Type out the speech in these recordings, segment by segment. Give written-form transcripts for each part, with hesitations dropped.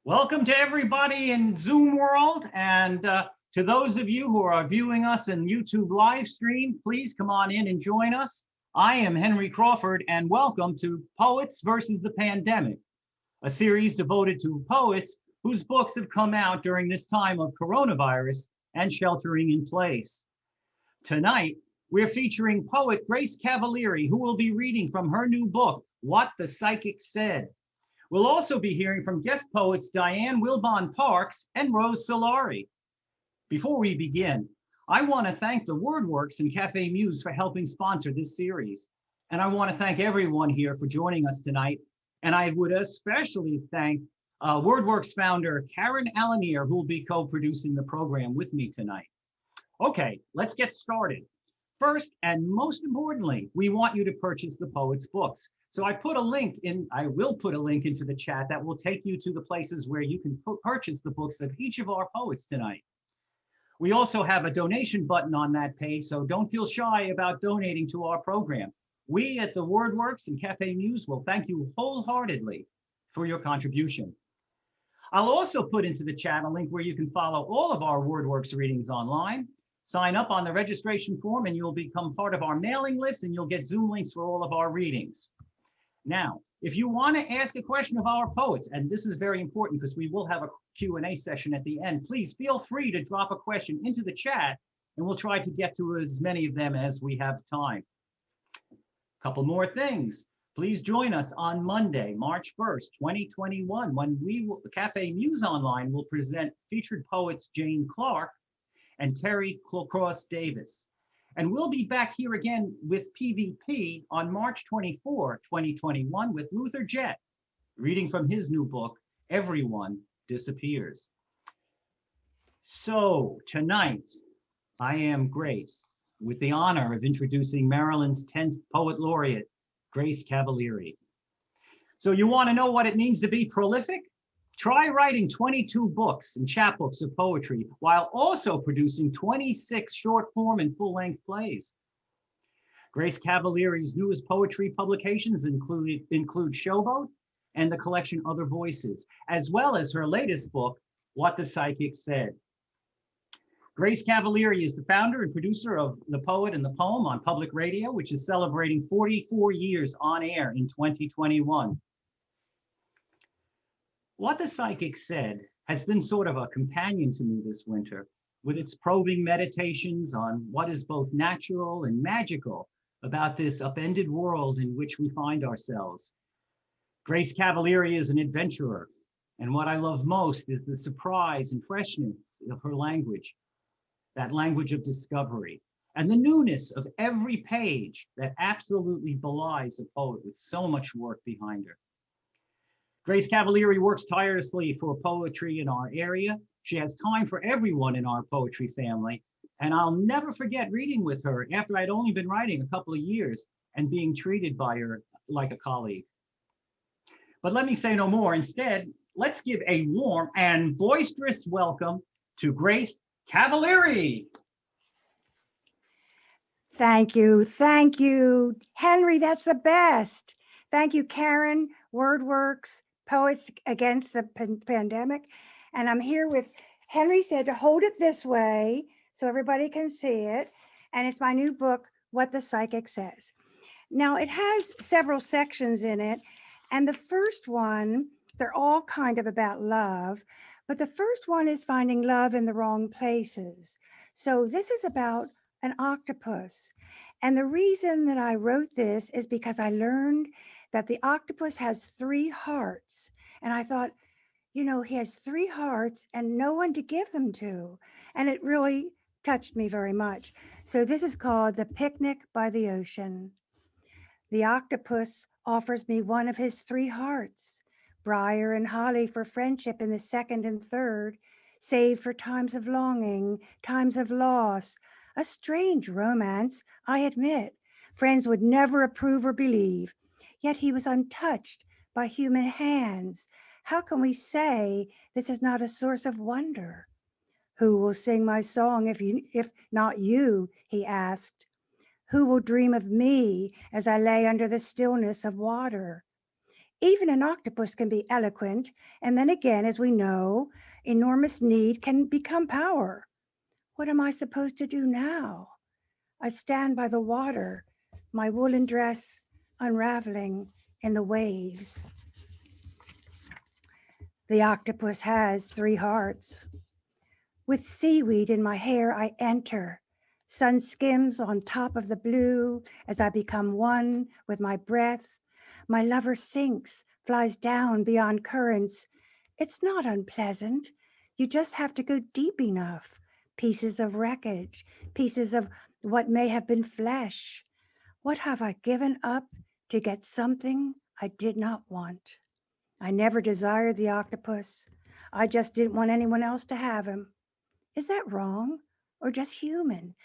Welcome to everybody in Zoom world, and to those of you who are viewing us in YouTube live stream, please come on in and join us. I am Henry Crawford, and welcome to Poets versus the Pandemic, a series devoted to poets whose books have come out during this time of coronavirus and sheltering in place. Tonight, we're featuring poet Grace Cavalieri, who will be reading from her new book, What the Psychic Said. We'll also be hearing from guest poets Diane Wilbon Parks and Rose Solari. Before we begin, I want to thank the WordWorks and Cafe Muse for helping sponsor this series. And I want to thank everyone here for joining us tonight. And I would especially thank WordWorks founder Karen Alanier, who will be co-producing the program with me tonight. Okay, let's get started. First, and most importantly, we want you to purchase the poets' books. So I will put a link into the chat that will take you to the places where you can purchase the books of each of our poets tonight. We also have a donation button on that page, so don't feel shy about donating to our program. We at the WordWorks and Cafe Muse will thank you wholeheartedly for your contribution. I'll also put into the chat a link where you can follow all of our WordWorks readings online. Sign up on the registration form and you'll become part of our mailing list, and you'll get Zoom links for all of our readings. Now, if you want to ask a question of our poets, and this is very important because we will have a Q&A session at the end, please feel free to drop a question into the chat and we'll try to get to as many of them as we have time. A couple more things. Please join us on Monday, March 1st, 2021, when Cafe Muse Online will present featured poets Jane Clark and Terry Cross Davis. And we'll be back here again with PvP on March 24, 2021 with Luther Jett, reading from his new book, Everyone Disappears. So tonight, I am Grace, with the honor of introducing Maryland's 10th Poet Laureate, Grace Cavalieri. So you want to know what it means to be prolific? Try writing 22 books and chapbooks of poetry while also producing 26 short form and full-length plays. Grace Cavalieri's newest poetry publications include Showboat and the collection Other Voices, as well as her latest book, What the Psychic Said. Grace Cavalieri is the founder and producer of The Poet and the Poem on public radio, which is celebrating 44 years on air in 2021. What the Psychic Said has been sort of a companion to me this winter, with its probing meditations on what is both natural and magical about this upended world in which we find ourselves. Grace Cavalieri is an adventurer, and what I love most is the surprise and freshness of her language, that language of discovery, and the newness of every page that absolutely belies a poet with so much work behind her. Grace Cavalieri works tirelessly for poetry in our area. She has time for everyone in our poetry family. And I'll never forget reading with her after I'd only been writing a couple of years and being treated by her like a colleague. But let me say no more. Instead, let's give a warm and boisterous welcome to Grace Cavalieri. Thank you. Thank you. Henry, that's the best. Thank you, Karen, WordWorks, Poets Against the Pandemic. And I'm here with, Henry said to hold it this way so everybody can see it. And it's my new book, What the Psychic Says. Now, it has several sections in it. And the first one, they're all kind of about love. But the first one is finding love in the wrong places. So this is about an octopus. And the reason that I wrote this is because I learned that the octopus has 3 hearts. And I thought, you know, he has 3 hearts and no one to give them to. And it really touched me very much. So this is called The Picnic by the Ocean. The octopus offers me one of his 3 hearts, briar and holly for friendship in the second and third, saved for times of longing, times of loss. A strange romance, I admit. Friends would never approve or believe. Yet he was untouched by human hands. How can we say this is not a source of wonder? Who will sing my song if not you, he asked. Who will dream of me as I lay under the stillness of water? Even an octopus can be eloquent, and then again, as we know, enormous need can become power. What am I supposed to do now? I stand by the water, my woolen dress unraveling in the waves. The octopus has 3 hearts. With seaweed in my hair, I enter. Sun skims on top of the blue as I become one with my breath. My lover sinks, flies down beyond currents. It's not unpleasant. You just have to go deep enough. Pieces of wreckage, pieces of what may have been flesh. What have I given up to get something I did not want? I never desired the octopus. I just didn't want anyone else to have him. Is that wrong or just human?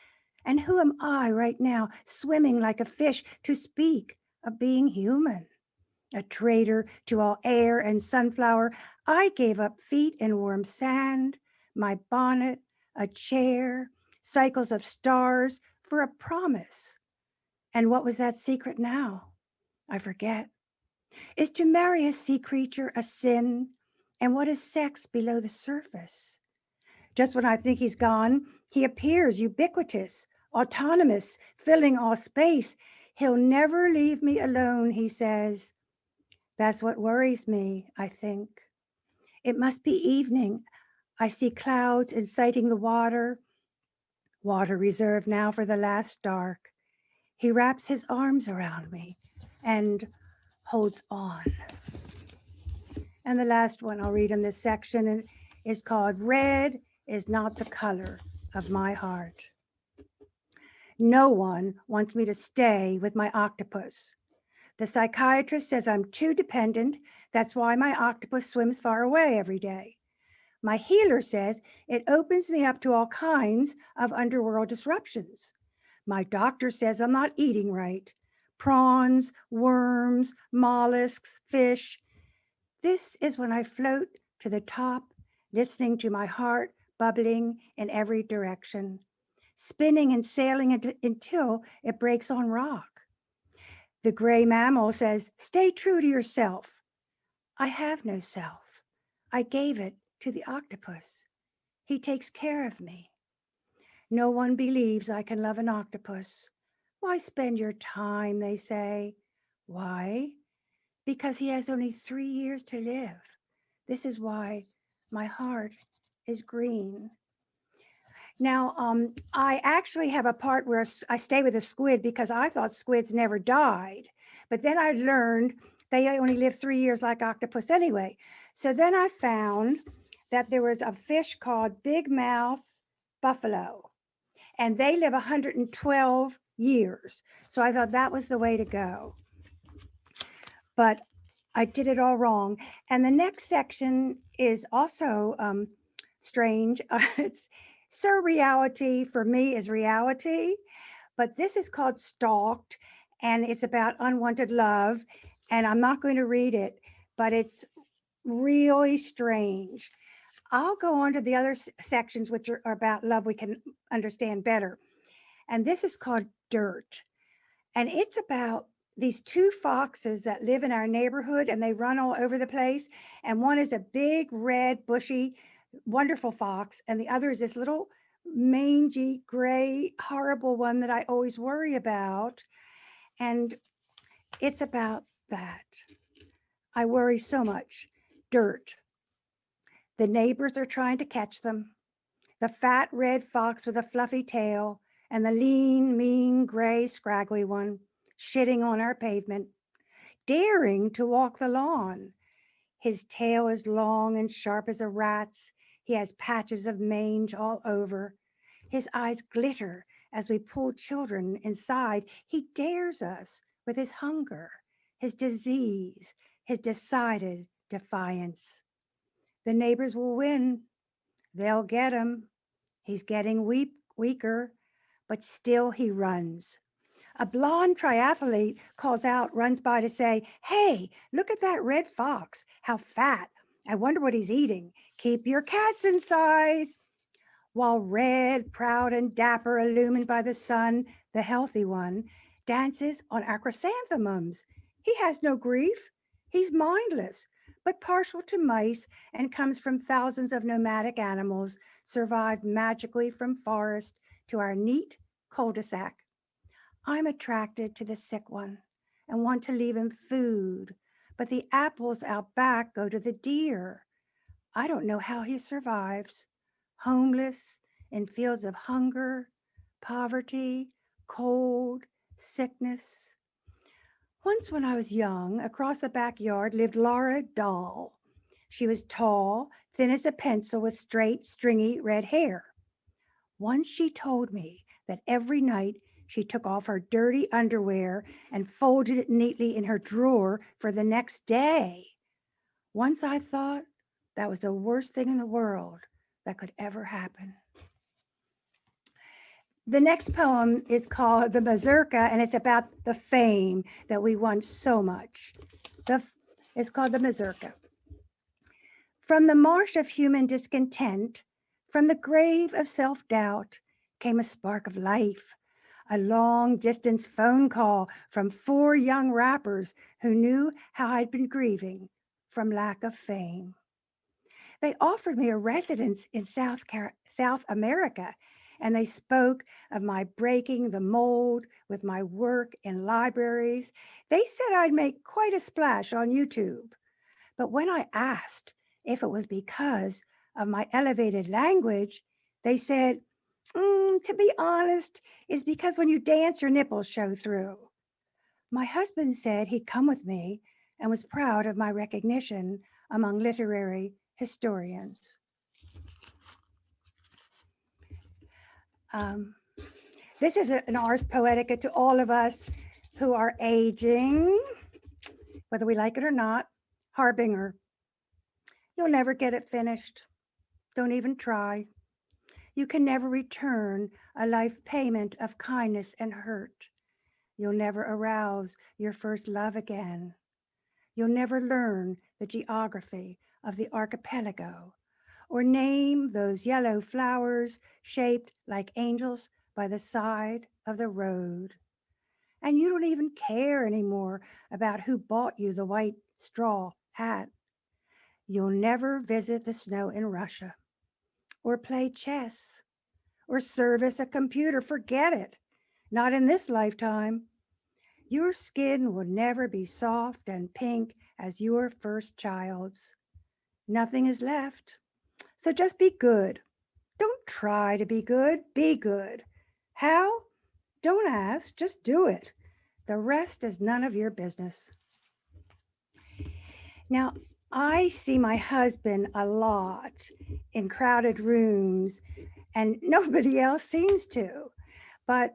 And who am I right now, swimming like a fish, to speak of being human? A traitor to all air and sunflower, I gave up feet in warm sand, my bonnet, a chair, cycles of stars for a promise. And what was that secret now? I forget. Is to marry a sea creature a sin? And what is sex below the surface? Just when I think he's gone, he appears ubiquitous, autonomous, filling all space. He'll never leave me alone, he says. That's what worries me, I think. It must be evening. I see clouds inciting the water reserved now for the last dark. He wraps his arms around me and holds on. And the last one I'll read in this section is called Red is Not the Color of My Heart. No one wants me to stay with my octopus. The psychiatrist says I'm too dependent. That's why my octopus swims far away every day. My healer says it opens me up to all kinds of underworld disruptions. My doctor says I'm not eating right. Prawns, worms, mollusks, fish. This is when I float to the top, listening to my heart bubbling in every direction, spinning and sailing until it breaks on rock. The gray mammal says, stay true to yourself. I have no self. I gave it to the octopus. He takes care of me. No one believes I can love an octopus. Why spend your time, they say. Why? Because he has only 3 years to live. This is why my heart is green. Now, I actually have a part where I stay with a squid because I thought squids never died. But then I learned they only live 3 years like octopus anyway. So then I found that there was a fish called big mouth buffalo, and they live 112 years. So I thought that was the way to go. But I did it all wrong. And the next section is also strange. It's surreality for me is reality, but this is called Stalked, and it's about unwanted love. And I'm not going to read it, but it's really strange. I'll go on to the other sections, which are about love we can understand better. And this is called Dirt. And it's about these 2 foxes that live in our neighborhood, and they run all over the place. And one is a big, red, bushy, wonderful fox. And the other is this little mangy, gray, horrible one that I always worry about. And it's about that. I worry so much. Dirt. The neighbors are trying to catch them. The fat red fox with a fluffy tail, and the lean, mean, gray, scraggly one shitting on our pavement, daring to walk the lawn. His tail is long and sharp as a rat's. He has patches of mange all over. His eyes glitter as we pull children inside. He dares us with his hunger, his disease, his decided defiance. The neighbors will win. They'll get him. He's getting weaker, but still he runs. A blonde triathlete calls out, runs by to say, hey, look at that red fox. How fat. I wonder what he's eating. Keep your cats inside. While red, proud, and dapper, illumined by the sun, the healthy one dances on our chrysanthemums. He has no grief. He's mindless, but partial to mice and comes from thousands of nomadic animals survived magically from forest to our neat cul-de-sac. I'm attracted to the sick one and want to leave him food, but the apples out back go to the deer. I don't know how he survives, homeless in fields of hunger, poverty, cold, sickness. Once when I was young, across the backyard lived Laura Dahl. She was tall, thin as a pencil with straight, stringy red hair. Once she told me that every night she took off her dirty underwear and folded it neatly in her drawer for the next day. Once I thought that was the worst thing in the world that could ever happen. The next poem is called The Berserker, and it's about the fame that we want so much. It's called The Berserker. From the marsh of human discontent, from the grave of self-doubt, came a spark of life, a long-distance phone call from 4 young rappers who knew how I'd been grieving from lack of fame. They offered me a residence in South America, and they spoke of my breaking the mold with my work in libraries. They said I'd make quite a splash on YouTube. But when I asked if it was because of my elevated language, they said, to be honest, it's because when you dance, your nipples show through. My husband said he'd come with me and was proud of my recognition among literary historians. This is an Ars Poetica to all of us who are aging, whether we like it or not. Harbinger. You'll never get it finished. Don't even try. You can never return a life payment of kindness and hurt. You'll never arouse your first love again. You'll never learn the geography of the archipelago or name those yellow flowers shaped like angels by the side of the road. And you don't even care anymore about who bought you the white straw hat. You'll never visit the snow in Russia or play chess or service a computer. Forget it. Not in this lifetime. Your skin will never be soft and pink as your first child's. Nothing is left. So just be good. Don't try to be good. Be good. How? Don't ask. Just do it. The rest is none of your business. Now, I see my husband a lot in crowded rooms, and nobody else seems to. But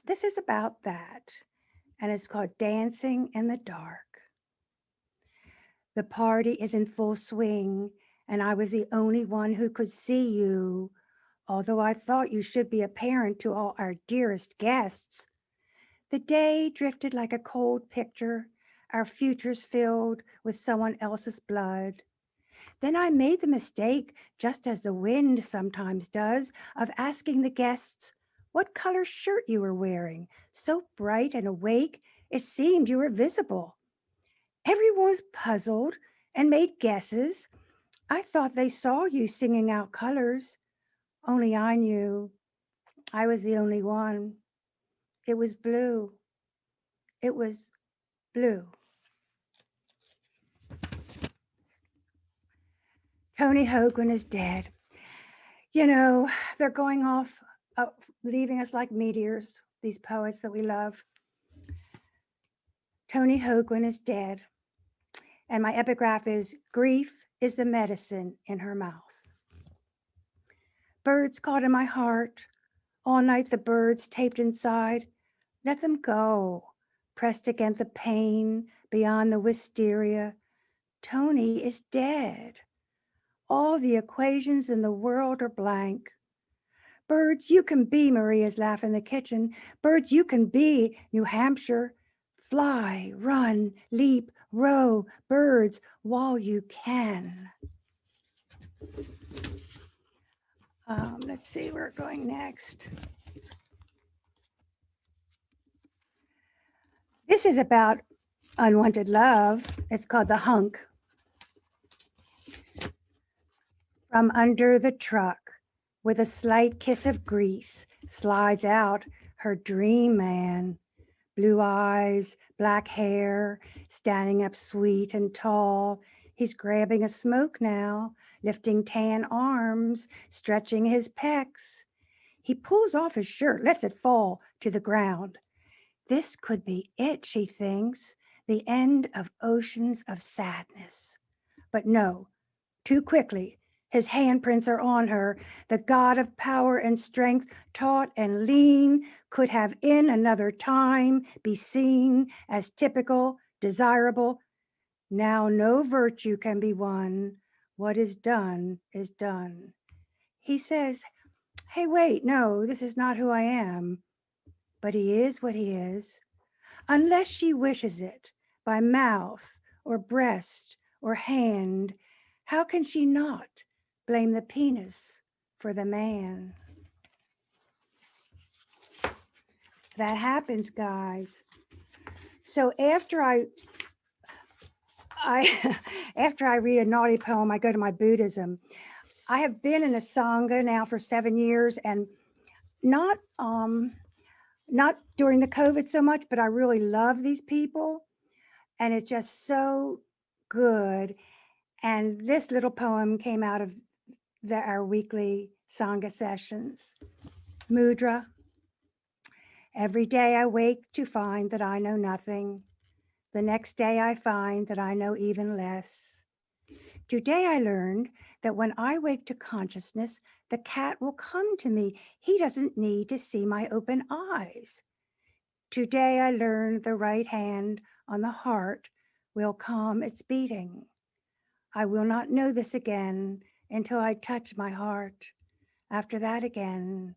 this is about that, and it's called Dancing in the Dark. The party is in full swing, and I was the only one who could see you, although I thought you should be apparent to all our dearest guests. The day drifted like a cold picture, our futures filled with someone else's blood. Then I made the mistake, just as the wind sometimes does, of asking the guests what color shirt you were wearing, so bright and awake it seemed you were visible. Everyone was puzzled and made guesses. I thought they saw you singing out colors. Only I knew I was the only one. It was blue. It was blue. Tony Hogan is dead. You know, they're going off, leaving us like meteors, these poets that we love. Tony Hogan is dead. And my epigraph is, grief is the medicine in her mouth. Birds caught in my heart. All night the birds taped inside. Let them go, pressed against the pain beyond the wisteria. Tony is dead. All the equations in the world are blank. Birds, you can be Maria's laugh in the kitchen. Birds, you can be New Hampshire. Fly, run, leap, row, birds, while you can. Let's see where we're going next. This is about unwanted love. It's called The Hunk. From under the truck, with a slight kiss of grease, slides out her dream man. Blue eyes, black hair, standing up sweet and tall. He's grabbing a smoke now, lifting tan arms, stretching his pecs. He pulls off his shirt, lets it fall to the ground. This could be it, she thinks, the end of oceans of sadness. But no, too quickly, his handprints are on her. The god of power and strength, taut and lean, could have in another time be seen as typical, desirable. Now no virtue can be won. What is done is done. He says, hey, wait, no, this is not who I am. But he is what he is. Unless she wishes it by mouth or breast or hand, how can she not blame the penis for the man? That happens, guys. So after I after I read a naughty poem, I go to my Buddhism. I have been in a Sangha now for 7 years, and not during the COVID so much, but I really love these people, and it's just so good. And this little poem came out of our weekly Sangha sessions. Mudra. Every day I wake to find that I know nothing. The next day I find that I know even less. Today I learned that when I wake to consciousness, the cat will come to me. He doesn't need to see my open eyes. Today I learned the right hand on the heart will calm its beating. I will not know this again until I touch my heart. After that again,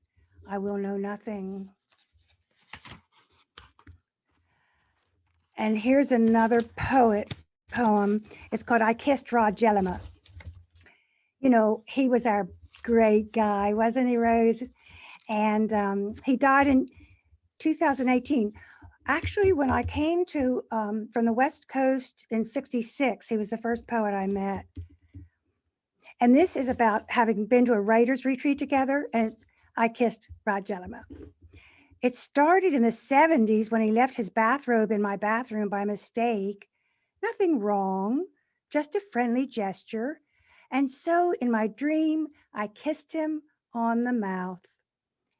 I will know nothing. And here's another poem. It's called I Kissed Rod Jellema. You know, he was our great guy, wasn't he, Rose? And he died in 2018. Actually, when I came to from the West Coast in '66, he was the first poet I met. And this is about having been to a writer's retreat together, and it's I Kissed Rod Jellema. It started in the 70s when he left his bathrobe in my bathroom by mistake. Nothing wrong, just a friendly gesture. And so in my dream, I kissed him on the mouth.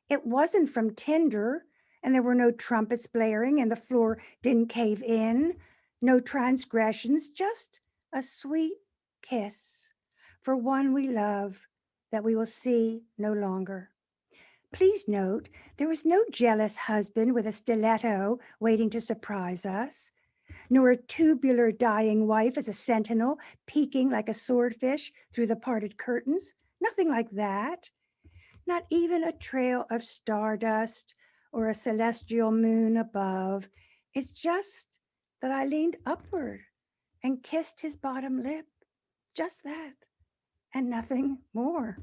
It wasn't from Tinder, and there were no trumpets blaring, and the floor didn't cave in. No transgressions, just a sweet kiss for one we love that we will see no longer. Please note, there was no jealous husband with a stiletto waiting to surprise us, nor a tubular dying wife as a sentinel peeking like a swordfish through the parted curtains. Nothing like that. Not even a trail of stardust or a celestial moon above. It's just that I leaned upward and kissed his bottom lip. Just that, and nothing more.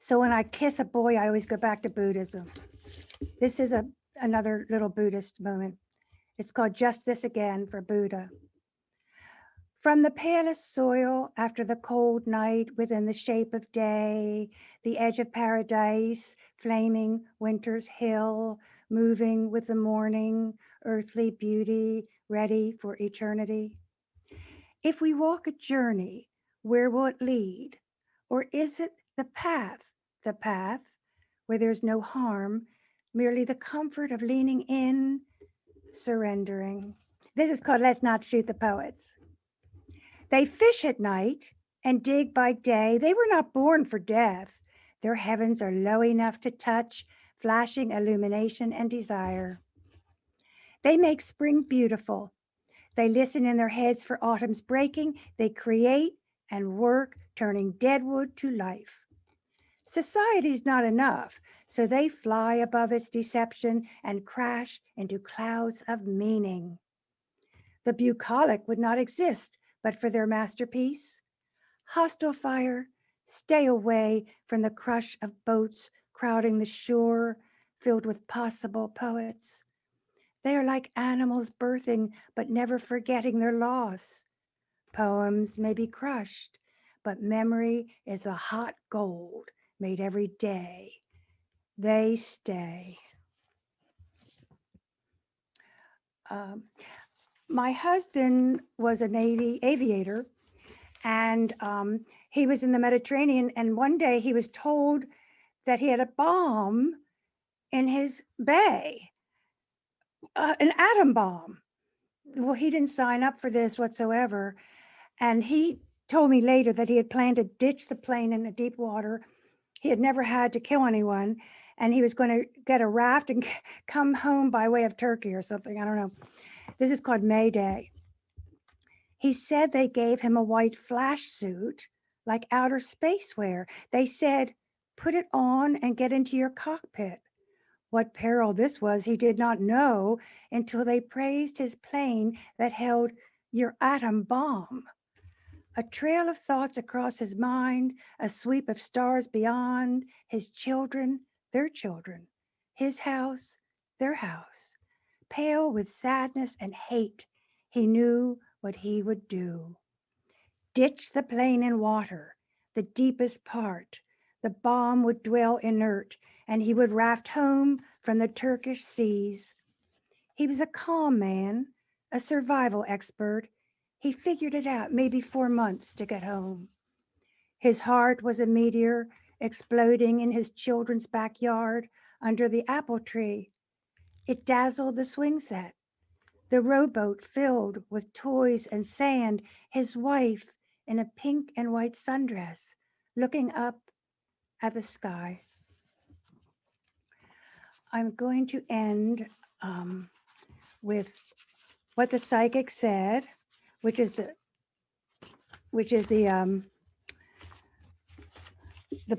So when I kiss a boy, I always go back to Buddhism. This is another little Buddhist moment. It's called Just This Again for Buddha. From the palest soil after the cold night within the shape of day, the edge of paradise, flaming winter's hill, moving with the morning, earthly beauty, ready for eternity. If we walk a journey, where will it lead? Or is it the path where there's no harm, merely the comfort of leaning in, surrendering? This is called Let's Not Shoot the Poets. They fish at night and dig by day. They were not born for death. Their heavens are low enough to touch, flashing illumination and desire. They make spring beautiful. They listen in their heads for autumn's breaking. They create and work, turning dead wood to life. Society's not enough, so they fly above its deception and crash into clouds of meaning. The bucolic would not exist but for their masterpiece. Hostile fire, stay away from the crush of boats crowding the shore filled with possible poets. They are like animals birthing, but never forgetting their loss. Poems may be crushed, but memory is the hot gold made every day. They stay. Um, my husband was a Navy aviator, and he was in the Mediterranean. And one day he was told that he had a bomb in his bay, an atom bomb. Well, he didn't sign up for this whatsoever. And he told me later that he had planned to ditch the plane in the deep water. He had never had to kill anyone. And he was going to get a raft and come home by way of Turkey or something. I don't know. This is called May Day. He said they gave him a white flash suit, like outer space wear. They said, put it on and get into your cockpit. What peril this was, he did not know until they praised his plane that held your atom bomb. A trail of thoughts across his mind, a sweep of stars beyond, his children, their children, his house, their house. Pale with sadness and hate, he knew what he would do. Ditch the plane in water, the deepest part. The bomb would dwell inert, and he would raft home from the Turkish seas. He was a calm man, a survival expert. He figured it out, maybe 4 months to get home. His heart was a meteor exploding in his children's backyard under the apple tree. It dazzled the swing set. The rowboat filled with toys and sand, his wife in a pink and white sundress, looking up at the sky. I'm going to end with what the psychic said, which is the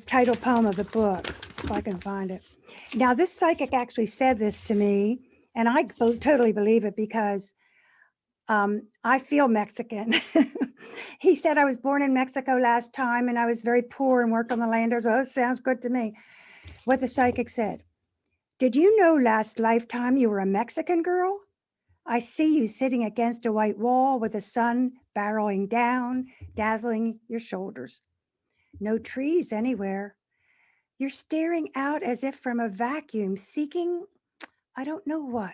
title poem of the book, if I can find it. Now, this psychic actually said this to me, and I totally believe it because I feel Mexican. He said I was born in Mexico last time and I was very poor and worked on the land. So it sounds good to me. What the psychic said. Did you know last lifetime you were a Mexican girl? I see you sitting against a white wall with the sun barreling down, dazzling your shoulders. No trees anywhere. You're staring out as if from a vacuum, seeking, I don't know what.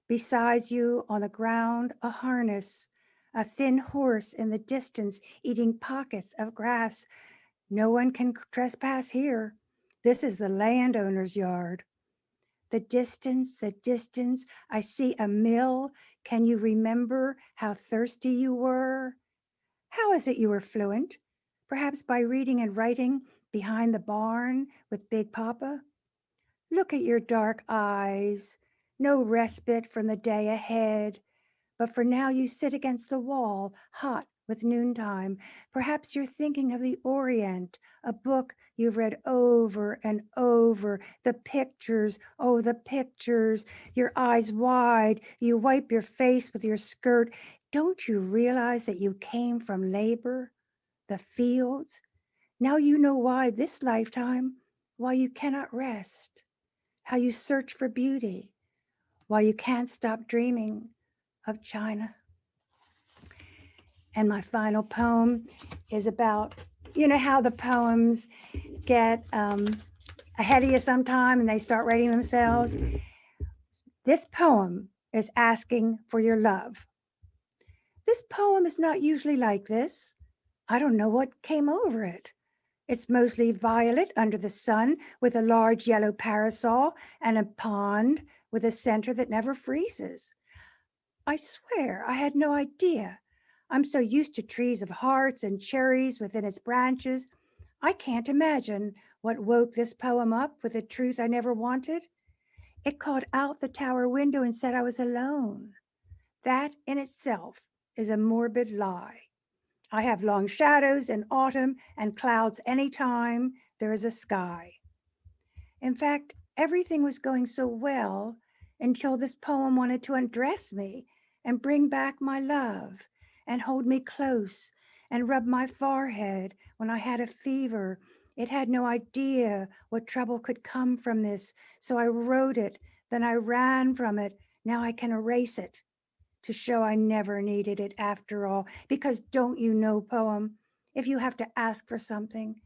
Besides you on the ground, a harness, a thin horse in the distance eating pockets of grass. No one can trespass here. This is the landowner's yard. The distance, I see a mill. Can you remember how thirsty you were? How is it you were fluent? Perhaps by reading and writing behind the barn with Big Papa? Look at your dark eyes. No respite from the day ahead. But for now you sit against the wall, hot with noontime. Perhaps you're thinking of the Orient, a book you've read over and over. The pictures, oh, the pictures. Your eyes wide, you wipe your face with your skirt. Don't you realize that you came from labor, the fields? Now you know why this lifetime, why you cannot rest, how you search for beauty, why you can't stop dreaming of China. And my final poem is about, you know how the poems get ahead of you sometime and they start writing themselves. This poem is asking for your love. This poem is not usually like this. I don't know what came over it. It's mostly violet under the sun with a large yellow parasol and a pond with a center that never freezes. I swear I had no idea. I'm so used to trees of hearts and cherries within its branches. I can't imagine what woke this poem up with a truth I never wanted. It called out the tower window and said I was alone. That in itself is a morbid lie. I have long shadows in autumn and clouds anytime there is a sky. In fact, everything was going so well until this poem wanted to undress me and bring back my love and hold me close and rub my forehead when I had a fever. It had no idea what trouble could come from this, so I wrote it, then I ran from it, Now I can erase it to show I never needed it after all. Because don't you know, poem, if you have to ask for something,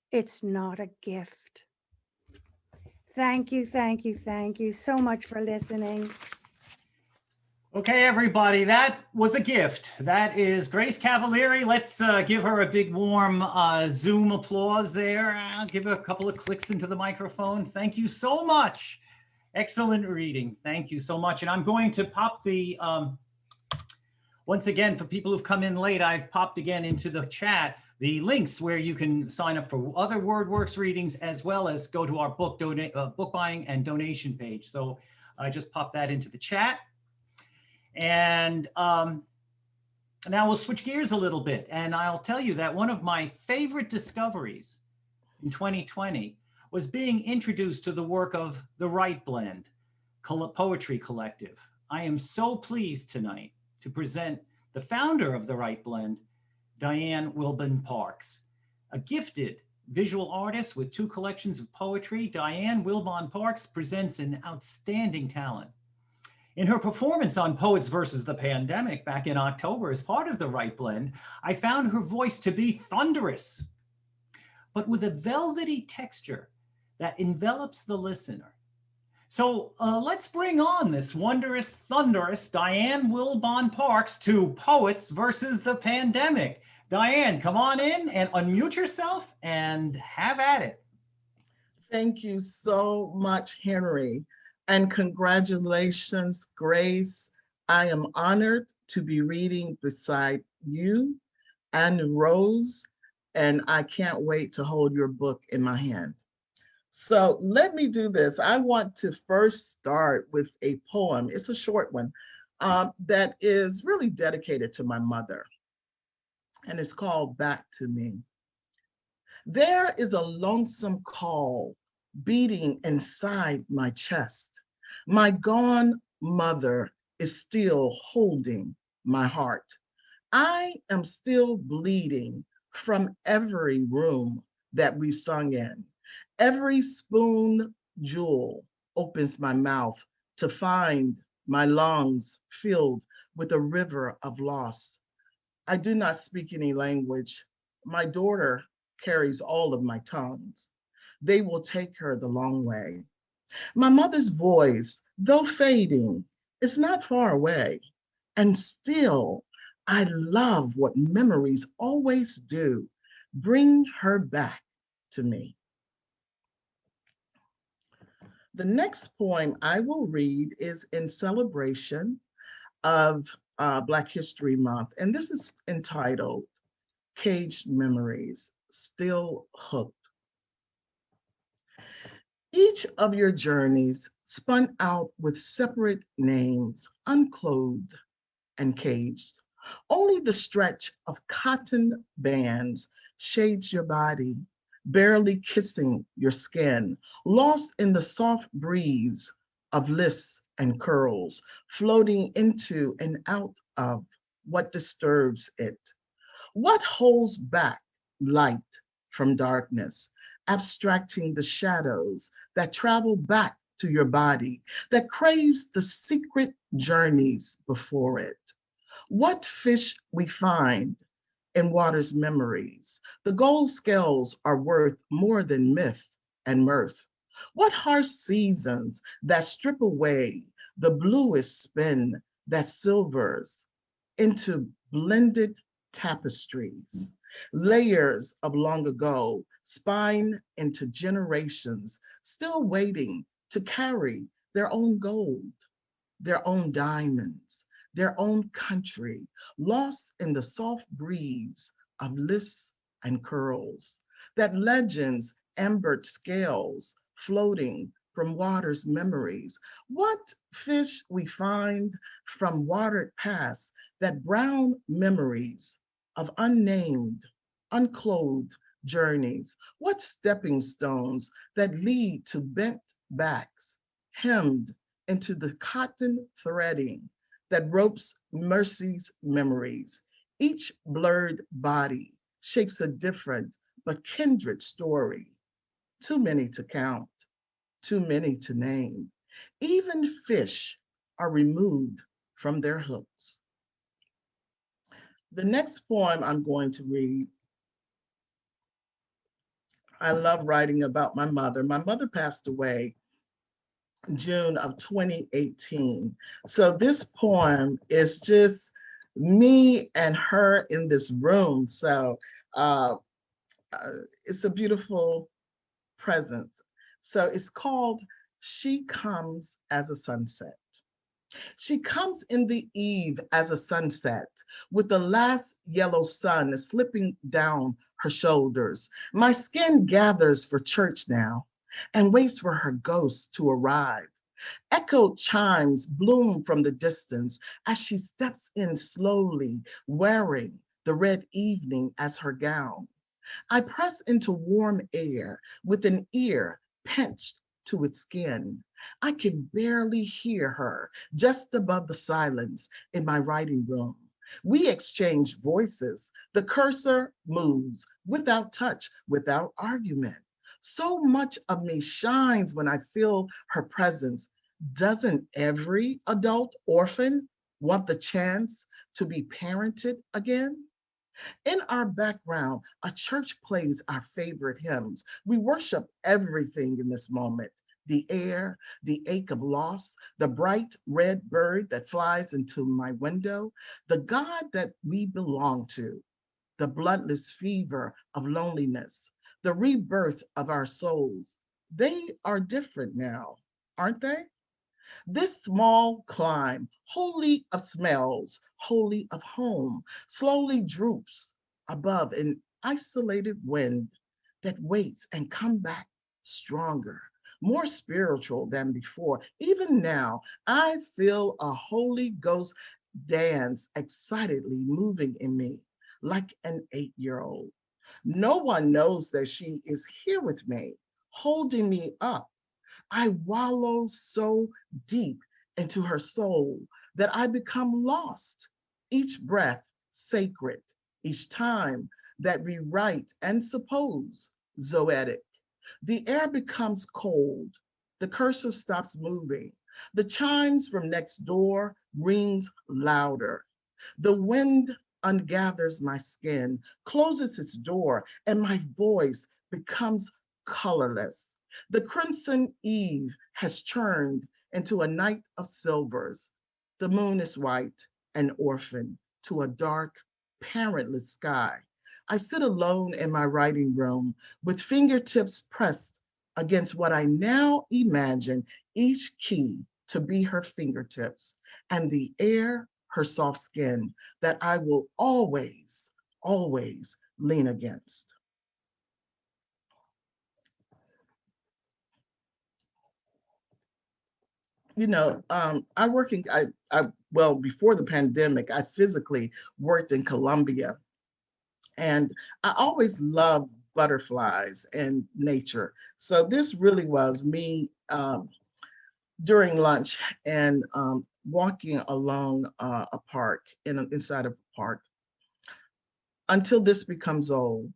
it's not a gift. Thank you, thank you, thank you so much for listening. Okay, everybody, that was a gift. That is Grace Cavalieri. Let's give her a big warm Zoom applause there. I'll give her a couple of clicks into the microphone. Thank you so much. Excellent reading. Thank you so much. And I'm going to pop the, once again, for people who've come in late, I've popped again into the chat the links where you can sign up for other WordWorks readings, as well as go to our book buying and donation page. So I just popped that into the chat. And now we'll switch gears a little bit. And I'll tell you that one of my favorite discoveries in 2020 was being introduced to the work of the Right Blend Poetry Collective. I am so pleased tonight to present the founder of the Right Blend, Diane Wilburn Parks. A gifted visual artist with 2 collections of poetry, Diane Wilburn Parks presents an outstanding talent. In her performance on Poets versus the Pandemic back in October as part of the Right Blend, I found her voice to be thunderous, but with a velvety texture that envelops the listener. So let's bring on this wondrous, thunderous Diane Wilburn Parks to Poets versus the Pandemic. Diane, come on in and unmute yourself and have at it. Thank you so much, Henry. And congratulations, Grace. I am honored to be reading beside you and Rose, and I can't wait to hold your book in my hand. So let me do this. I want to first start with a poem. It's a short one that is really dedicated to my mother, and it's called Back to Me. There is a lonesome call beating inside my chest. My gone mother is still holding my heart. I am still bleeding from every room that we've sung in. Every spoon jewel opens my mouth to find my lungs filled with a river of loss. I do not speak any language. My daughter carries all of my tongues. They will take her the long way. My mother's voice, though fading, is not far away. And still, I love what memories always do, bring her back to me. The next poem I will read is in celebration of Black History Month, and this is entitled Caged Memories, Still Hooked. Each of your journeys spun out with separate names, unclothed and caged. Only the stretch of cotton bands shades your body, barely kissing your skin, lost in the soft breeze of lifts and curls, floating into and out of what disturbs it. What holds back light from darkness, abstracting the shadows that travel back to your body, that craves the secret journeys before it? What fish we find in water's memories. The gold scales are worth more than myth and mirth. What harsh seasons that strip away the bluest spin that silvers into blended tapestries, layers of long ago, spine into generations, still waiting to carry their own gold, their own diamonds, their own country, lost in the soft breeze of lifts and curls, that legends ambered scales floating from water's memories. What fish we find from watered past, that brown memories of unnamed, unclothed journeys. What stepping stones that lead to bent backs, hemmed into the cotton threading that ropes mercy's memories. Each blurred body shapes a different but kindred story. Too many to count, too many to name. Even fish are removed from their hooks. The next poem I'm going to read, I love writing about my mother. My mother passed away June of 2018. So this poem is just me and her in this room. So uh, it's a beautiful presence. So it's called She Comes as a Sunset. She comes in the eve as a sunset, with the last yellow sun slipping down her shoulders. My skin gathers for church now and waits for her ghost to arrive. Echoed chimes bloom from the distance as she steps in slowly, wearing the red evening as her gown. I press into warm air with an ear pinched to its skin. I can barely hear her just above the silence in my writing room. We exchange voices. The cursor moves without touch, without argument. So much of me shines when I feel her presence. Doesn't every adult orphan want the chance to be parented again? In our background, a church plays our favorite hymns. We worship everything in this moment: the air, the ache of loss, the bright red bird that flies into my window, the God that we belong to, the bloodless fever of loneliness, the rebirth of our souls. They are different now, aren't they? This small climb, wholly of smells, wholly of home, slowly droops above an isolated wind that waits and come back stronger, more spiritual than before. Even now, I feel a Holy Ghost dance excitedly moving in me like an 8-year-old. No one knows that she is here with me, holding me up. I wallow so deep into her soul that I become lost. Each breath sacred, each time that we write and suppose zoetic. The air becomes cold. The cursor stops moving. The chimes from next door rings louder. The wind ungathers my skin, closes its door, and my voice becomes colorless. The crimson eve has turned into a night of silvers. The moon is white, an orphan, to a dark, parentless sky. I sit alone in my writing room with fingertips pressed against what I now imagine each key to be her fingertips, and the air her soft skin that I will always, always lean against. You know, well, before the pandemic, I physically worked in Colombia, and I always loved butterflies and nature. So this really was me during lunch and walking along a park, inside of a park, until this becomes old.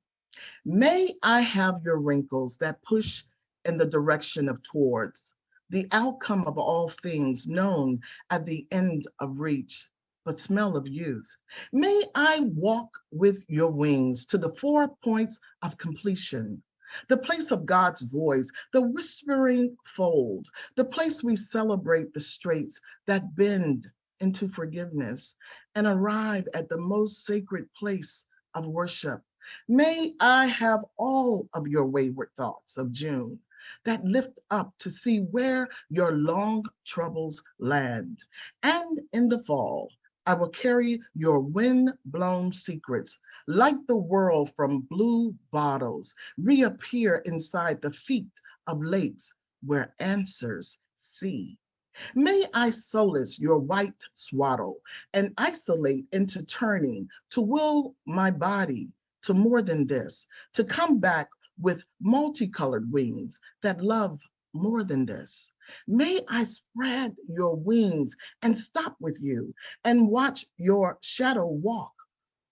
May I have your wrinkles that push in the direction of towards, the outcome of all things known at the end of reach, but smell of youth. May I walk with your wings to the 4 points of completion, the place of God's voice, the whispering fold, the place we celebrate the straits that bend into forgiveness and arrive at the most sacred place of worship. May I have all of your wayward thoughts of June that lift up to see where your long troubles land. And in the fall, I will carry your wind-blown secrets like the world from blue bottles, reappear inside the feet of lakes where answers see. May I solace your white swaddle and isolate into turning to will my body to more than this, to come back with multicolored wings that love more than this. May I spread your wings and stop with you and watch your shadow walk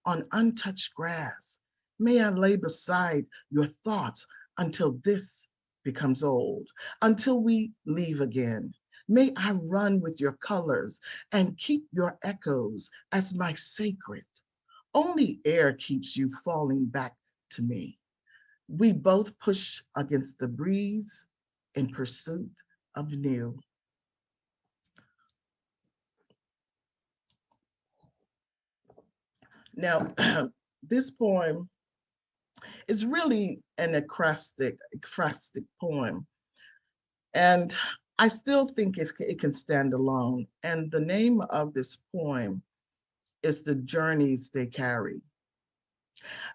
on untouched grass. May I lay beside your thoughts until this becomes old, until we leave again. May I run with your colors and keep your echoes as my sacred. Only air keeps you falling back to me. We both push against the breeze in pursuit of new. Now, this poem is really an acrostic poem. And I still think it can stand alone. And the name of this poem is The Journeys They Carry.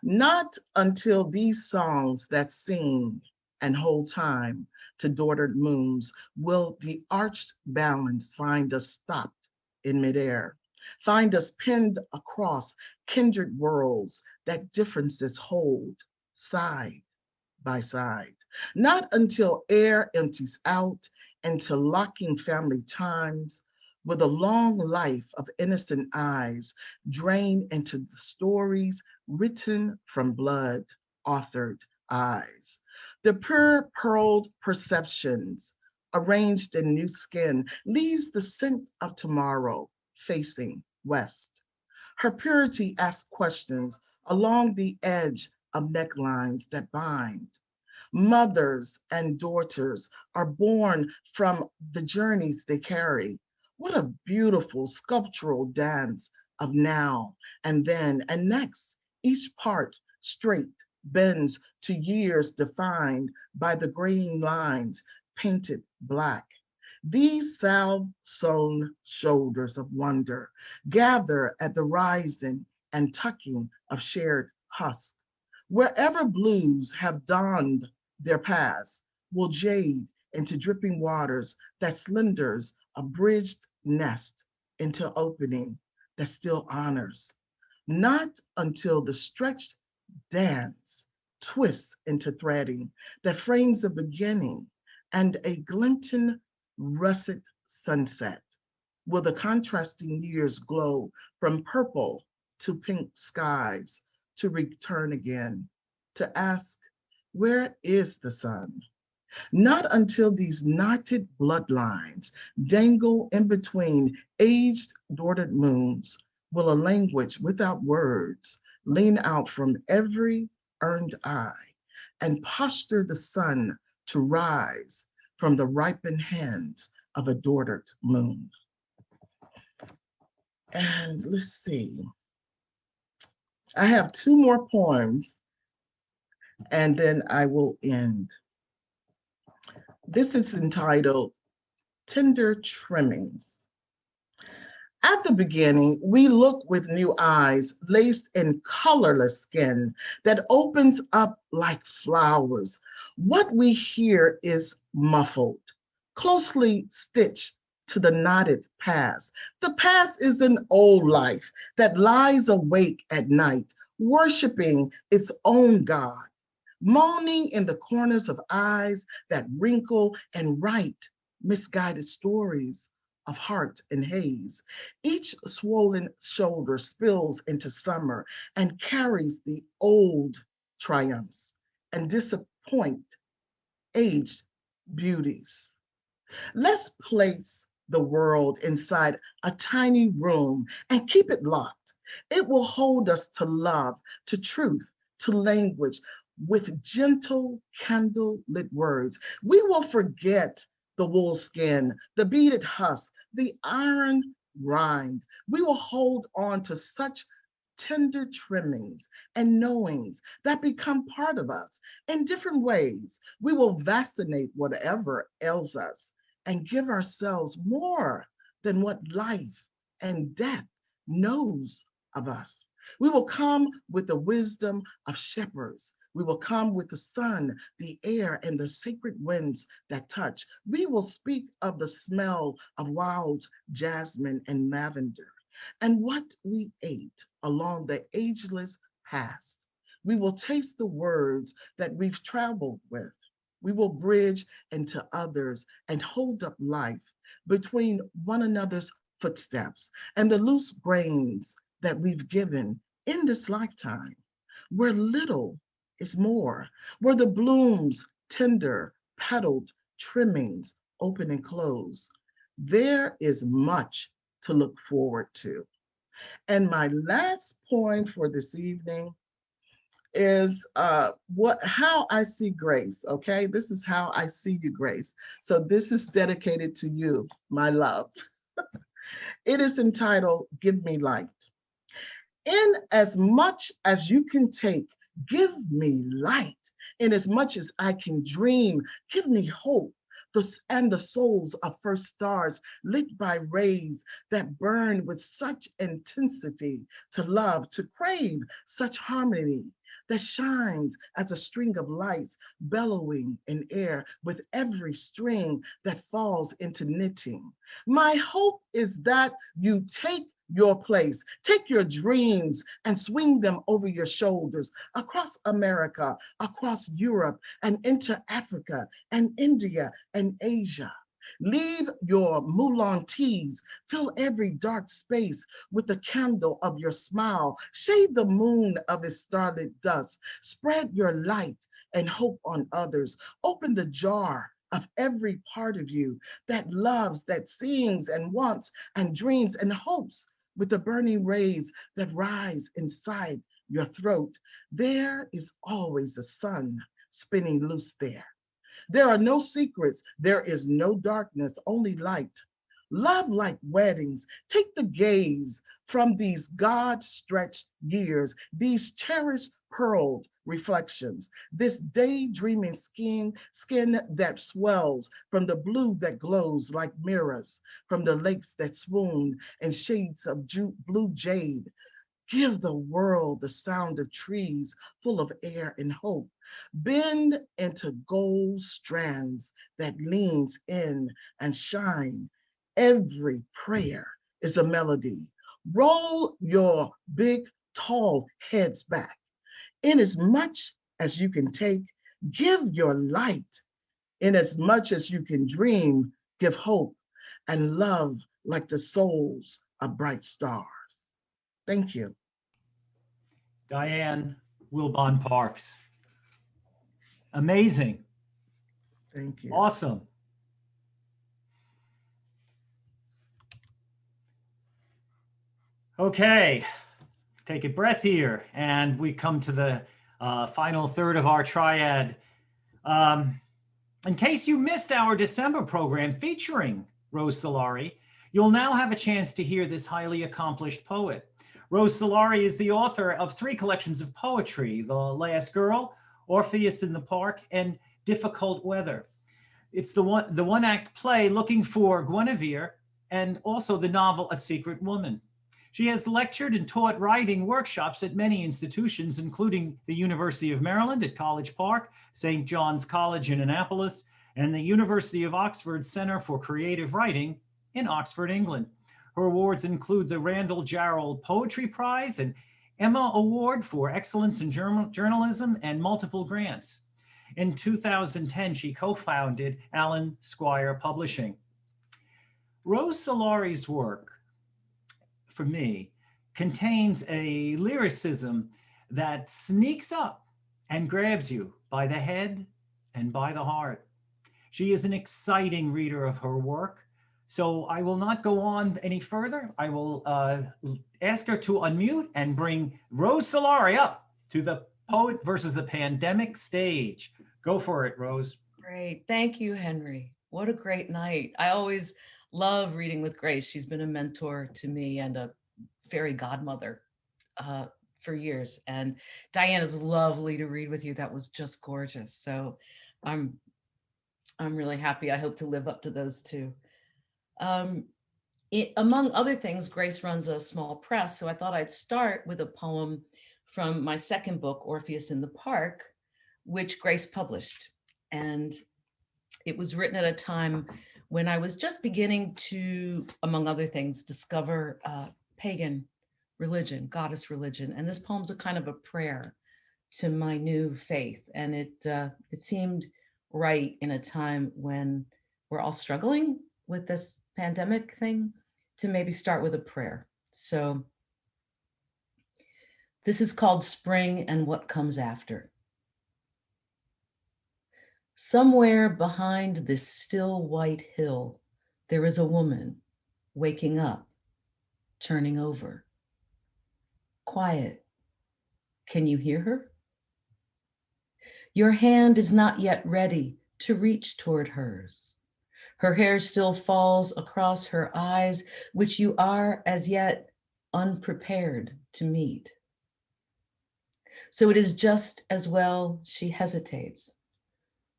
Not until these songs that sing and hold time to dawdled moons will the arched balance find us stopped in midair, find us pinned across kindred worlds that differences hold side by side. Not until air empties out into locking family times with a long life of innocent eyes drain into the stories written from blood authored eyes. The pure pearled perceptions arranged in new skin leaves the scent of tomorrow facing west. Her purity asks questions along the edge of necklines that bind. Mothers and daughters are born from the journeys they carry. What a beautiful sculptural dance of now and then and next. Each part straight bends to years defined by the graying lines painted black. These salve-sewn shoulders of wonder gather at the rising and tucking of shared husk. Wherever blues have dawned their past, will jade into dripping waters that slenders a bridged nest into opening that still honors. Not until the stretched dance twists into threading that frames a beginning and a glinting russet sunset will the contrasting years glow from purple to pink skies to return again to ask, where is the sun? Not until these knotted bloodlines dangle in between aged dawdled moons will a language without words lean out from every earned eye and posture the sun to rise from the ripened hands of a dawdled moon. And let's see. I have two more poems and then I will end. This is entitled Tender Trimmings. At the beginning, we look with new eyes laced in colorless skin that opens up like flowers. What we hear is muffled, closely stitched to the knotted past. The past is an old life that lies awake at night, worshiping its own God, moaning in the corners of eyes that wrinkle and write misguided stories of heart and haze. Each swollen shoulder spills into summer and carries the old triumphs and disappoint aged beauties. Let's place the world inside a tiny room and keep it locked. It will hold us to love, to truth, to language, with gentle candle-lit words. We will forget the wool skin, the beaded husk, the iron rind. We will hold on to such tender trimmings and knowings that become part of us in different ways. We will vaccinate whatever ails us and give ourselves more than what life and death knows of us. We will come with the wisdom of shepherds. We will come with the sun, the air, and the sacred winds that touch. We will speak of the smell of wild jasmine and lavender and what we ate along the ageless past. We will taste the words that we've traveled with. We will bridge into others and hold up life between one another's footsteps and the loose grains that we've given in this lifetime, where little is more, where the blooms, tender, petaled trimmings open and close. there is much to look forward to. And my last poem for this evening is how I see Grace. Okay, this is how I see you, Grace. So this is dedicated to you, my love. It is entitled "Give Me Light." In as much as you can take, give me light. In as much as I can dream, give me hope. And the souls of first stars lit by rays that burn with such intensity, to love, to crave such harmony that shines as a string of lights bellowing in air with every string that falls into knitting. My hope is that you take your place, take your dreams and swing them over your shoulders across America, across Europe, and into Africa and India and Asia. Leave your Moulin teas, fill every dark space with the candle of your smile, shade the moon of its starlit dust, spread your light and hope on others, open the jar of every part of you that loves, that sings and wants and dreams and hopes with the burning rays that rise inside your throat. There is always a sun spinning loose there. There are no secrets, there is no darkness, only light. Love like weddings, take the gaze from these God-stretched years, these cherished pearled reflections, this daydreaming skin that swells from the blue that glows like mirrors, from the lakes that swoon and shades of blue jade. Give the world the sound of trees full of air and hope. Bend into gold strands that leans in and shine. Every prayer is a melody. Roll your big, tall heads back. In as much as you can take, give your light. In as much as you can dream, give hope and love like the souls of bright stars. Thank you. Diane Wilbon Parks. Amazing. Thank you. Awesome. Okay, take a breath here, and we come to the final third of our triad. In case you missed our December program featuring Rose Solari, you'll now have a chance to hear this highly accomplished poet. Rose Solari is the author of 3 collections of poetry: The Last Girl, Orpheus in the Park, and Difficult Weather. It's the one-act play Looking for Guinevere, and also the novel A Secret Woman. She has lectured and taught writing workshops at many institutions, including the University of Maryland at College Park, St. John's College in Annapolis, and the University of Oxford Center for Creative Writing in Oxford, England. Her awards include the Randall Jarrell Poetry Prize and Emma Award for Excellence in Journalism, and multiple grants. In 2010, she co-founded Allen Squire Publishing. Rose Solari's work, for me, contains a lyricism that sneaks up and grabs you by the head and by the heart. She is an exciting reader of her work. So I will not go on any further. I will ask her to unmute and bring Rose Solari up to the Poet versus the Pandemic stage. Go for it, Rose. Great. Thank you, Henry. What a great night. I always love reading with Grace. She's been a mentor to me and a fairy godmother for years. And Diane is lovely to read with you. That was just gorgeous. So I'm really happy. I hope to live up to those two. Among other things, Grace runs a small press, so I thought I'd start with a poem from my second book, Orpheus in the Park, which Grace published. And it was written at a time when I was just beginning to, among other things, discover pagan religion, goddess religion. And this poem's a kind of a prayer to my new faith. And it seemed right in a time when we're all struggling with this pandemic thing to maybe start with a prayer. So this is called Spring and What Comes After. Somewhere behind this still white hill, There is a woman waking up, turning over. Quiet. Can you hear her? Your hand is not yet ready to reach toward hers. Her hair still falls across her eyes, which you are as yet unprepared to meet. So it is just as well she hesitates,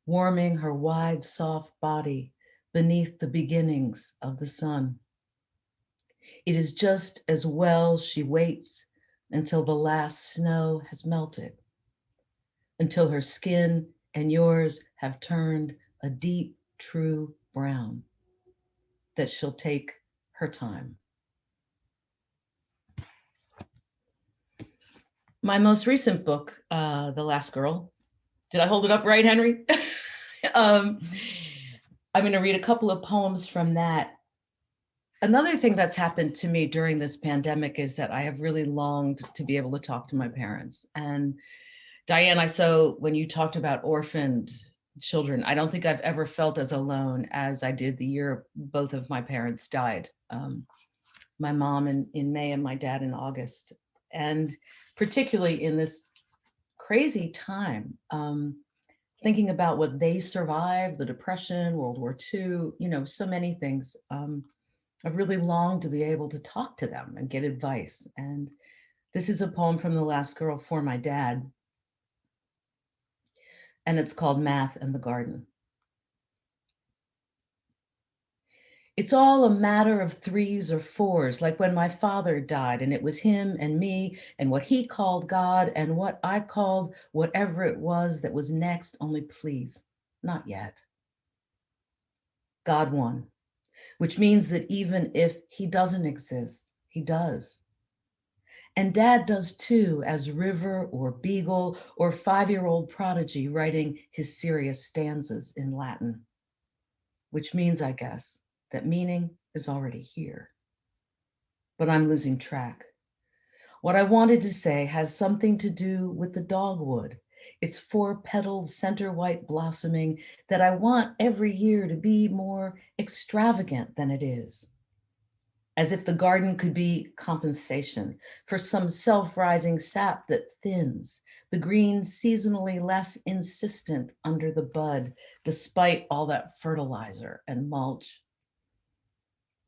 warming her wide, soft body beneath the beginnings of the sun. It is just as well she waits until the last snow has melted, until her skin and yours have turned a deep, true brown, that she'll take her time. My most recent book, The Last Girl. Did I hold it up right, Henry? I'm going to read a couple of poems from that. Another thing that's happened to me during this pandemic is that I have really longed to be able to talk to my parents. And Diane, I saw when you talked about orphaned children, I don't think I've ever felt as alone as I did the year both of my parents died. My mom in May and my dad in August. And particularly in this crazy time, thinking about what they survived, the Depression, World War II, so many things. I've really longed to be able to talk to them and get advice. And this is a poem from The Last Girl for my dad. And it's called Math and the Garden. It's all a matter of threes or fours, like when my father died and it was him and me and what he called God and what I called whatever it was that was next, only please, not yet. God won, which means that even if he doesn't exist, he does. And Dad does too, as river or beagle or 5-year-old prodigy writing his serious stanzas in Latin, which means, I guess, that meaning is already here. But I'm losing track. What I wanted to say has something to do with the dogwood, its 4-petaled center white blossoming that I want every year to be more extravagant than it is. As if the garden could be compensation for some self-rising sap that thins, the green seasonally less insistent under the bud, despite all that fertilizer and mulch.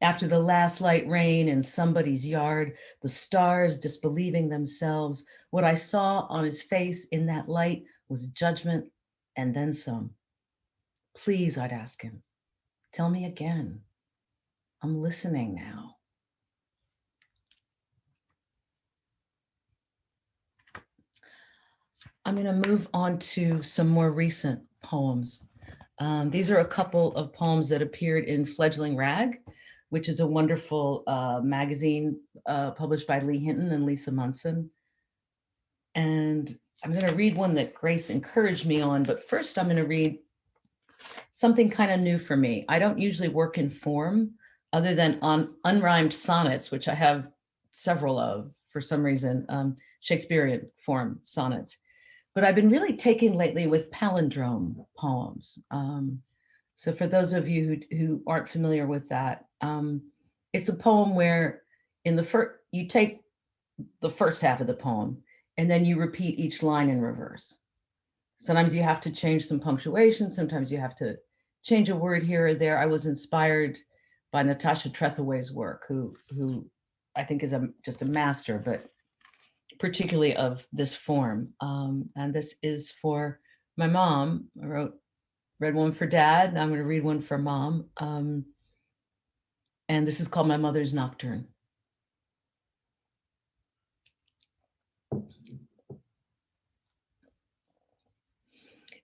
After the last light rain in somebody's yard, the stars disbelieving themselves, what I saw on his face in that light was judgment and then some. Please, I'd ask him, tell me again. I'm listening now. I'm going to move on to some more recent poems. These are a couple of poems that appeared in Fledgling Rag, which is a wonderful magazine published by Lee Hinton and Lisa Munson. And I'm going to read one that Grace encouraged me on, but first I'm going to read something kind of new for me. I don't usually work in form other than on unrhymed sonnets, which I have several of for some reason, Shakespearean form sonnets. But I've been really taken lately with palindrome poems. So for those of you who aren't familiar with that, it's a poem where you take the first half of the poem and then you repeat each line in reverse. Sometimes you have to change some punctuation. Sometimes you have to change a word here or there. I was inspired by Natasha Trethewey's work, who I think is just a master, but particularly of this form. And this is for my mom. I read one for Dad, and I'm going to read one for Mom. And this is called My Mother's Nocturne.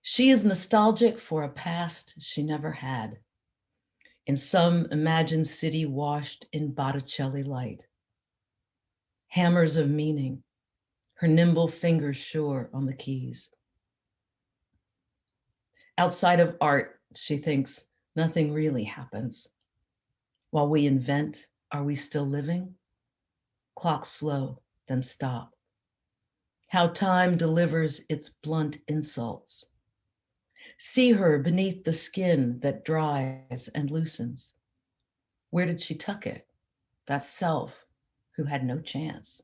She is nostalgic for a past she never had, in some imagined city washed in Botticelli light. Hammers of meaning, her nimble fingers sure on the keys. Outside of art, she thinks, nothing really happens. While we invent, are we still living? Clocks slow, then stop. How time delivers its blunt insults. See her beneath the skin that dries and loosens. Where did she tuck it? That self who had no chance.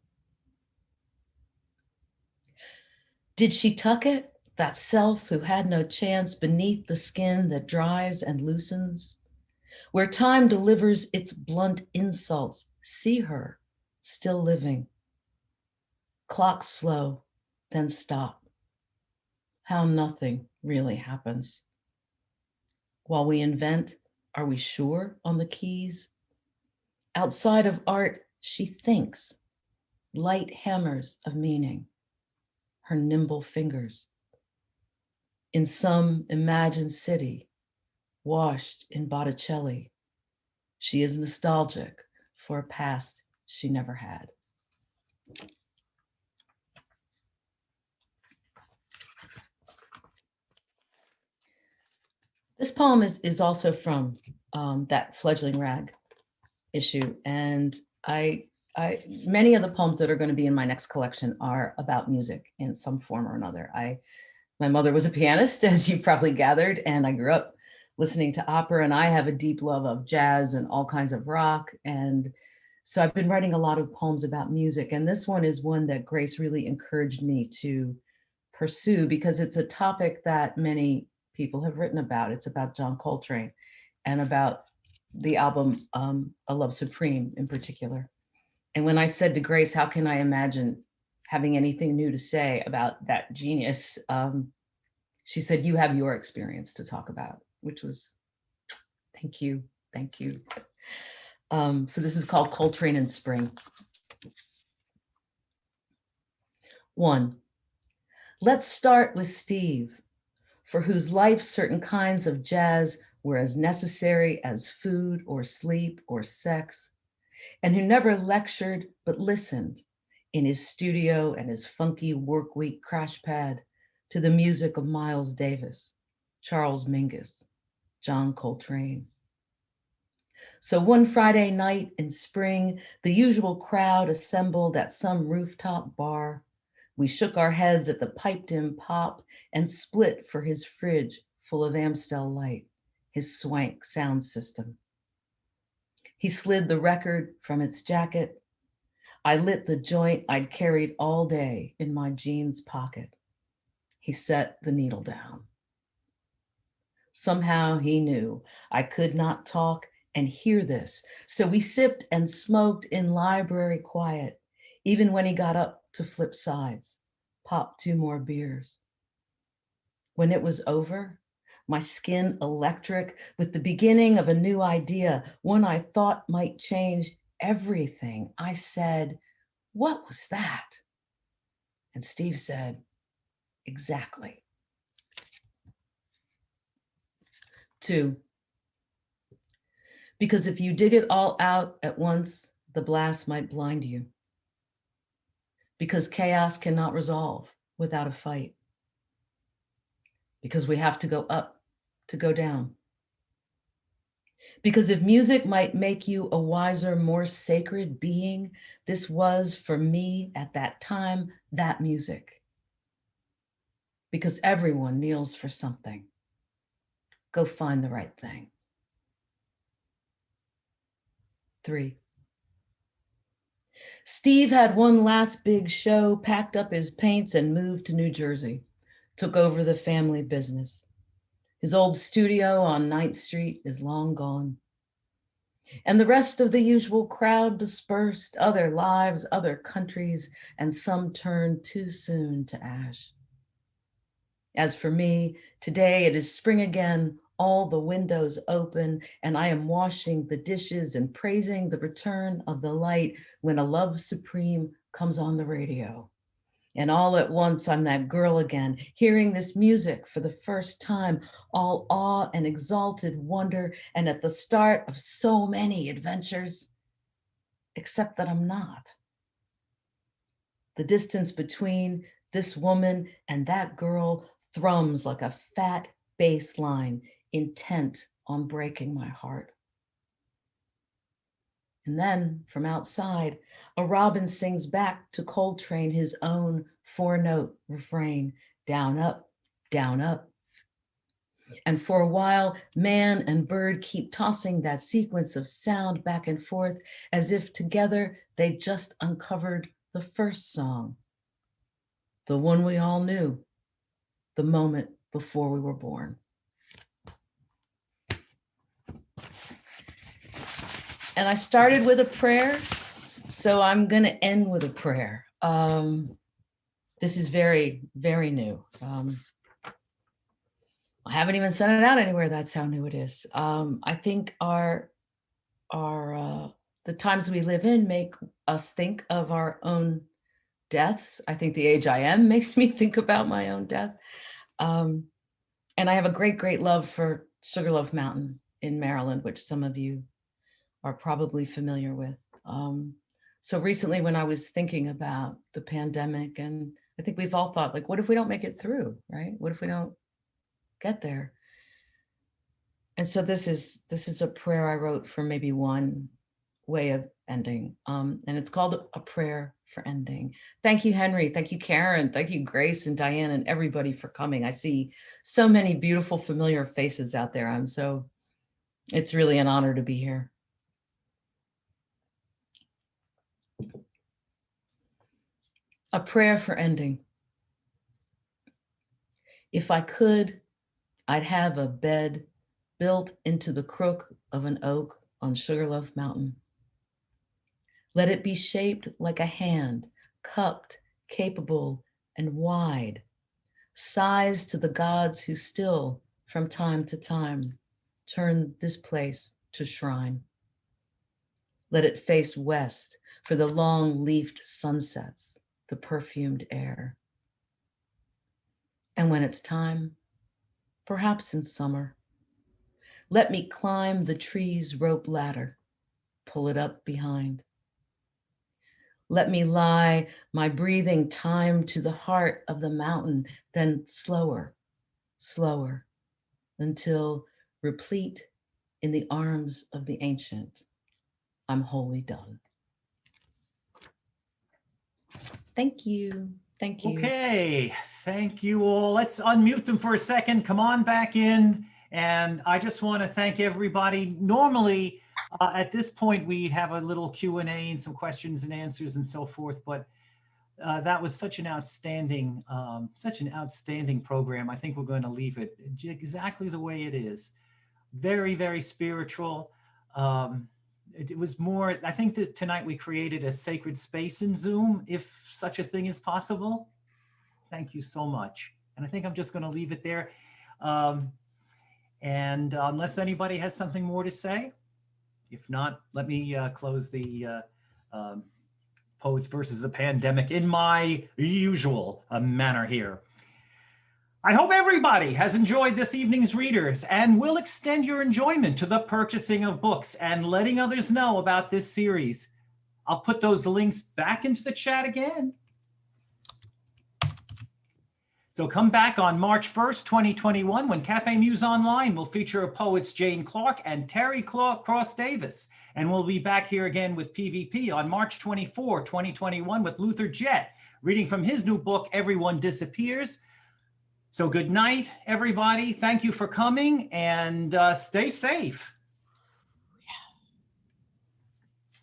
Did she tuck it? That self who had no chance beneath the skin that dries and loosens? Where time delivers its blunt insults, see her still living. Clock slow, then stop. How nothing really happens. While we invent, are we sure on the keys? Outside of art, she thinks, light hammers of meaning, her nimble fingers. In some imagined city, washed in Botticelli, she is nostalgic for a past she never had. This poem is also from that Fledgling Rag issue, and many of the poems that are going to be in my next collection are about music in some form or another. My mother was a pianist, as you probably gathered, and I grew up listening to opera, and I have a deep love of jazz and all kinds of rock. And so I've been writing a lot of poems about music, and this one is one that Grace really encouraged me to pursue because it's a topic that many people have written about. It's about John Coltrane and about the album A Love Supreme in particular. And when I said to Grace, how can I imagine having anything new to say about that genius? She said, you have your experience to talk about, which was, thank you. So this is called Coltrane in Spring. 1. Let's start with Steve, for whose life certain kinds of jazz were as necessary as food or sleep or sex, and who never lectured but listened in his studio and his funky work week crash pad to the music of Miles Davis, Charles Mingus, John Coltrane. So one Friday night in spring, the usual crowd assembled at some rooftop bar. We shook our heads at the piped-in pop and split for his fridge full of Amstel Light, his swank sound system. He slid the record from its jacket. I lit the joint I'd carried all day in my jeans pocket. He set the needle down. Somehow he knew I could not talk and hear this, so we sipped and smoked in library quiet, even when he got up to flip sides, pop 2 more beers. When it was over, my skin electric with the beginning of a new idea, one I thought might change everything, I said, what was that? And Steve said, exactly. 2, because if you dig it all out at once, the blast might blind you. Because chaos cannot resolve without a fight. Because we have to go up to go down. Because if music might make you a wiser, more sacred being, this was for me at that time, that music. Because everyone kneels for something. Go find the right thing. 3. Steve had one last big show, packed up his paints and moved to New Jersey, took over the family business. His old studio on 9th Street is long gone. And the rest of the usual crowd dispersed, other lives, other countries, and some turned too soon to ash. As for me, today it is spring again, all the windows open, and I am washing the dishes and praising the return of the light when A Love Supreme comes on the radio. And all at once, I'm that girl again, hearing this music for the first time, all awe and exalted wonder, and at the start of so many adventures, except that I'm not. The distance between this woman and that girl thrums like a fat bass line, intent on breaking my heart. And then from outside, a robin sings back to Coltrane his own 4-note refrain, down, up, down, up. And for a while, man and bird keep tossing that sequence of sound back and forth as if together they just uncovered the first song, the one we all knew, the moment before we were born. And I started with a prayer, so I'm going to end with a prayer. This is very, very new. I haven't even sent it out anywhere. That's how new it is. I think the times we live in make us think of our own deaths. I think the age I am makes me think about my own death. And I have a great, great love for Sugarloaf Mountain in Maryland, which some of you are probably familiar with. So recently when I was thinking about the pandemic, and I think we've all thought, like, what if we don't make it through, right? What if we don't get there? And so this is a prayer I wrote for maybe one way of ending. And it's called A Prayer for Ending. Thank you, Henry. Thank you, Karen. Thank you, Grace and Diane and everybody for coming. I see so many beautiful, familiar faces out there. It's really an honor to be here. A prayer for ending. If I could, I'd have a bed built into the crook of an oak on Sugarloaf Mountain. Let it be shaped like a hand, cupped, capable, and wide, sized to the gods who still, from time to time, turn this place to shrine. Let it face west for the long-leafed sunsets, the perfumed air. And when it's time, perhaps in summer, let me climb the tree's rope ladder, pull it up behind. Let me lie my breathing time to the heart of the mountain, then slower, slower, until replete in the arms of the ancient, I'm wholly done. Thank you. Thank you. Okay, thank you all. Let's unmute them for a second. Come on back in. And I just want to thank everybody. Normally, at this point, we have a little Q&A and some questions and answers and so forth. But that was such an outstanding program. I think we're going to leave it exactly the way it is. Very, very spiritual. It was more, I think that tonight we created a sacred space in Zoom, if such a thing is possible. Thank you so much. And I think I'm just going to leave it there. And unless anybody has something more to say, if not, let me close the Poets versus the Pandemic in my usual manner here. I hope everybody has enjoyed this evening's readers and will extend your enjoyment to the purchasing of books and letting others know about this series. I'll put those links back into the chat again. So come back on March 1st, 2021, when Cafe Muse Online will feature poets Jane Clark and Terry Cross Davis. And we'll be back here again with PvP on March 24, 2021 with Luther Jett, reading from his new book, Everyone Disappears. So good night, everybody. Thank you for coming and stay safe.